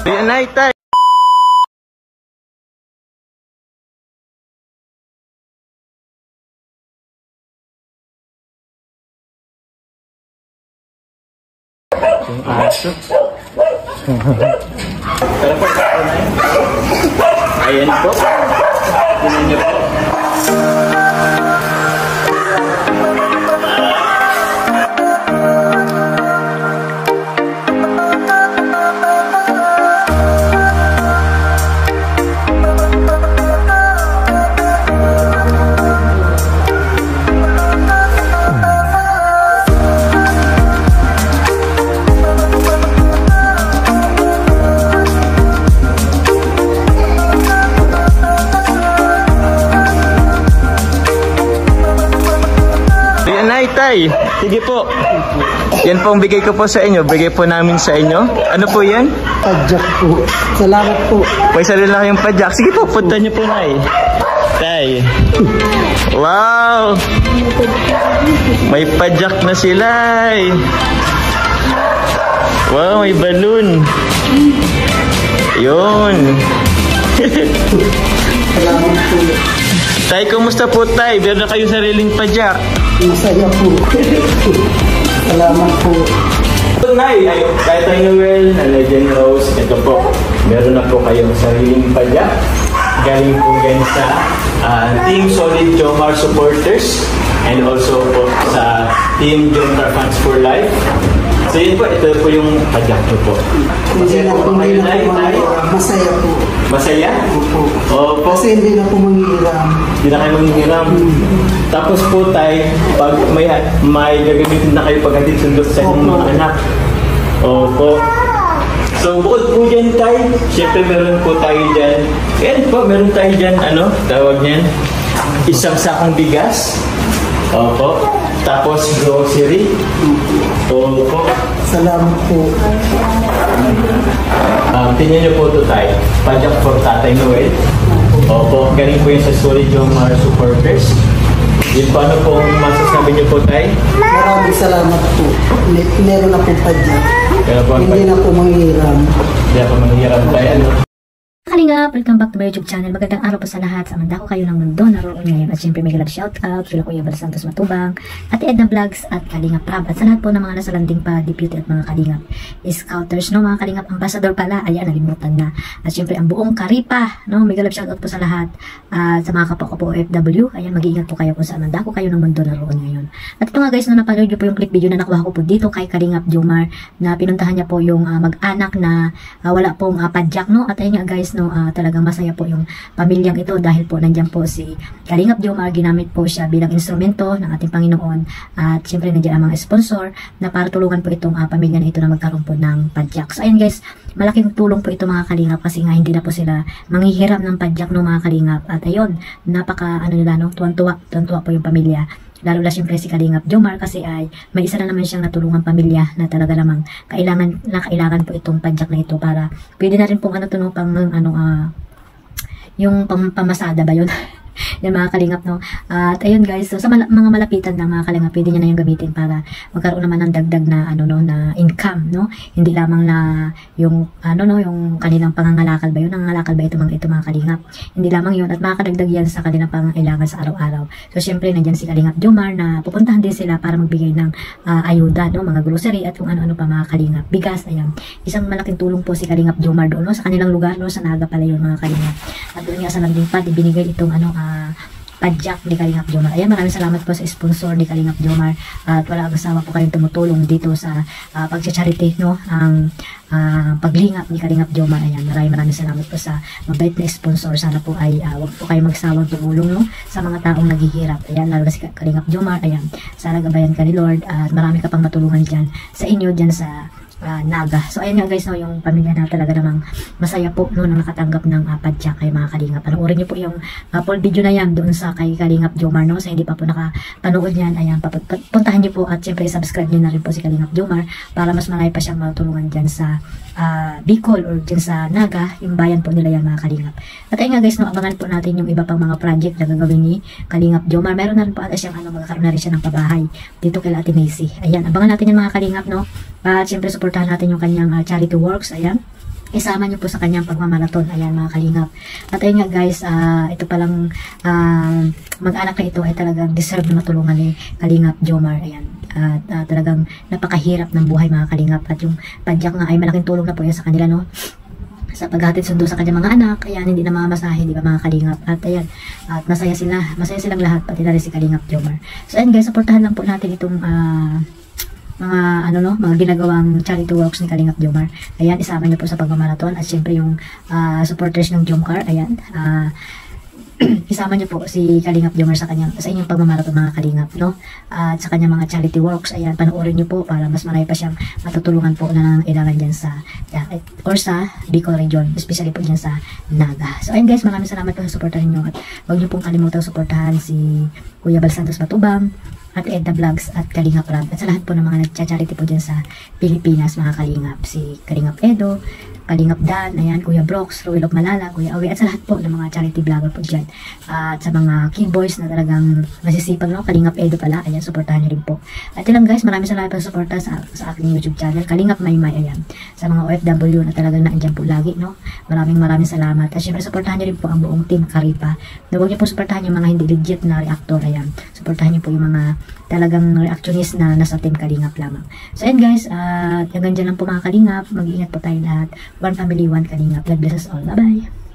Ayan na, Tay. Yung aso. Tara po, ako na yun. Ayan po. Tingnan niyo po. Tay, sige po. Yan po ang bigay ko po sa inyo. Bigay po namin sa inyo. Ano po yan? Padjak po. Salamat po. Pwesa rin lang yung padjak. Sige po, punta niyo po na eh. Tay. Wow! May padjak na sila eh. Wow, may balloon. Yun. Salamat po. Tay, kumusta po Tay? Meron na kayo sariling padjak. Masaya po. Salamat po. Nay, kahit tayo Noel, na Legend Rose, ito po. Meron na po kayong sariling padjak. Galing po yan sa Team Solid Jomar supporters and also po sa Team Jomar Fans for Life. So yun po, ito po yung padjak nyo po. Masaya po ba kayo, Nay? Masaya po. Masaya? Opo. Kasi hindi na po manghihiram. Hindi na kayo manghihiram. Tapos po Tay, pag may gagamitin na kayo paghatid sundot sa inyong mga anak. Opo. So bukod po dyan Tay, syempre meron po tayo dyan. Yan po, meron tayo dyan, ano, tawag niyan, isang sakong bigas. Opo. Tapos grocery. Opo. Salamat po. Tingnan niyo po ito Tay. Padjak for Tatay Noel. Opo. Galing po yun sa Solid Jomar supporters. Yun po, ano po masasabi niyo po Tay? Maraming salamat po. Meron na po padjak. Hindi na po manghihiram. Hindi na po manghihiram Tay. Ano? Kalingap, welcome back to my YouTube channel. Magandang araw po sa lahat. Samanda ko kayo ng mundo naroon ngayon. At syempre may galap shoutout kila Kuya Bal Santos Matubang, Ate Edna Vlogs at Kalingap Prab. At sa lahat po ng mga nasa landing pa, deputy at mga Kalingap Scouters, no? Mga Kalingap Ambassador pala. Ayan, nalimutan na. At syempre ang buong Karipa, no? May galap shoutout po sa lahat. At sa mga kapwa ko po OFW, ayan, mag-iingat po kayo kung saan ko kayo ng mundo naroon ngayon. At ito nga guys, no, napanood nyo po yung clip video na nakuha ko po dito kay Kalingap Jomar na pinuntahan niya po yung mag-anak na wala pong padjak, no? At ayun nga guys, no, talagang masaya po yung pamilyang ito dahil po nandiyan po si Kalingap Jomar, ginamit po siya bilang instrumento ng ating Panginoon at syempre nandiyan ang mga sponsor na para tulungan po itong pamilya na ito na magkaroon po ng padjak. So ayun guys, malaking tulong po ito mga Kalingap kasi nga hindi na po sila manghihiram ng padjak no mga Kalingap at ayun, napaka ano nila no, tuwan-tuwa po yung pamilya. Lalo na siyempre si Kalingap Jomar kasi ay may isa na naman siyang natulungang pamilya na talaga namang kailangan po itong padjak na ito para pwede na rin pong ano to no, pang yung pamasada ba yun? Yan mga Kalingap no. At ayun guys, so sa mga malapitan ng mga Kalingap, pwede niya na yung gamitin para magkaroon naman ng dagdag na ano no, na income no. Hindi lamang na yung ano no, yung kanilang pangangalakal ba yun, nangangalakal ba ito mga Kalingap. Hindi lamang yun at makakadagdag yan sa kanilang pangangailangan sa araw-araw. So syempre nandiyan si Kalingap Jomar na pupuntahan din sila para magbigay ng ayuda no, mga grocery at kung ano-ano pa mga Kalingap. Bigas, ayan. Isang malaking tulong po si Kalingap Jomar doon no, sa kanilang lugar no, sa Naga pala yun mga Kalingap. At doon nga sa landing pad, ibinigay itong ano padjak ni Kalingap Jomar. Ayan, maraming salamat po sa sponsor ni Kalingap Jomar at wala asawa po kayong tumutulong dito sa pag-charity no, ang paglingap ni Kalingap Jomar. Ayan, maraming salamat po sa mabait na sponsor. Sana po ay wag po kayo magsawang tumulong no, sa mga taong naghihirap. Ayan, lalo na si Kalingap Jomar. Ayan, sana gabayan ka ni Lord at marami ka pang matulungan dyan sa inyo dyan sa Naga. So ayun nga guys no, yung pamilya na talaga namang masaya po no, na nakatanggap ng padjak kay mga Kalingap. Panoorin niyo po yung full video na yan doon sa kay Kalingap Jomar no. Sa hindi pa po nakapanood yan, ayan, puntahan niyo po at syempre subscribe niyo na rin po si Kalingap Jomar para mas marami pa siyang matulungan dyan sa Bicol or dyan sa Naga, yung bayan po nila yan mga Kalingap. At ayun nga guys no, abangan po natin yung iba pang mga project na gagawin ni Kalingap Jomar. Meron na rin po ata siyang magkakaroon na rin siya ng pabahay dito kay Ate Macy. Ayan, abangan natin yung mga Kalingap no. At syempre supportahan natin yung kanyang charity works. Ayan. isama niyo po sa kanyang pagmamaraton. Ayan mga kalingap. At ayun nga guys, ito palang mag-anak na ito ay talagang deserve na matulungan ni Kalingap Jomar. Ayan. At talagang napakahirap ng buhay mga kalingap. At yung padyak nga ay malaking tulong na po yan sa kanila, no? Sa paghatid sundo sa kanyang mga anak. Ayan, hindi na mamasahe, di ba mga kalingap? At ayan, at masaya silang lahat, pati na rin si Kalingap Jomar. So ayan guys, supportahan lang po natin itong mga ginagawang charity works ni Kalingap Jomar. Ayan, isama niyo po sa pagmamaraton. At syempre yung supporters ng Jomcar, ayan, isama niyo po si Kalingap Jomar sa inyong pagmamaraton mga kalingap, no? At sa kanyang mga charity works, ayan, panoorin niyo po para mas marami pa siyang matutulungan po na nangailangan dyan sa Bicol region, especially po dyan sa Naga. So ayun guys, maraming salamat po sa suporta ninyo, at huwag niyo pong kalimutang suportahan si Kuya Bal Santos Matubang at Edna Vlogs at Kalingap Rab, at sa lahat po ng mga nagcha-charity po dyan sa Pilipinas mga kalingap, si Kalingap Edo, Kalingap Dan, ayan, Kuya Brox, Ruel of Malala, Kuya Awi, at sa lahat po ng mga charity vlogger po dyan. At sa mga key boys na talagang masisipag, no? Kalingap Edo pala, ayan, supportahan nyo rin po. At yun lang guys, maraming salamat po sa suporta sa aking YouTube channel, Kalingap Maymay, ayan. Sa mga OFW na talagang naandyan po lagi, no? Maraming salamat. At syempre, supportahan nyo rin po ang buong team Karipa. Na huwag nyo po supportahan yung mga hindi legit na reactor, ayan. Supportahan nyo po yung mga talagang reactionist na nasa team Kalingap lamang. So ayan guys, hanggang dyan lang po mga Kalingap. Mag-iingat po tayo lahat. One family, one Kalingap. God bless us all. Bye-bye.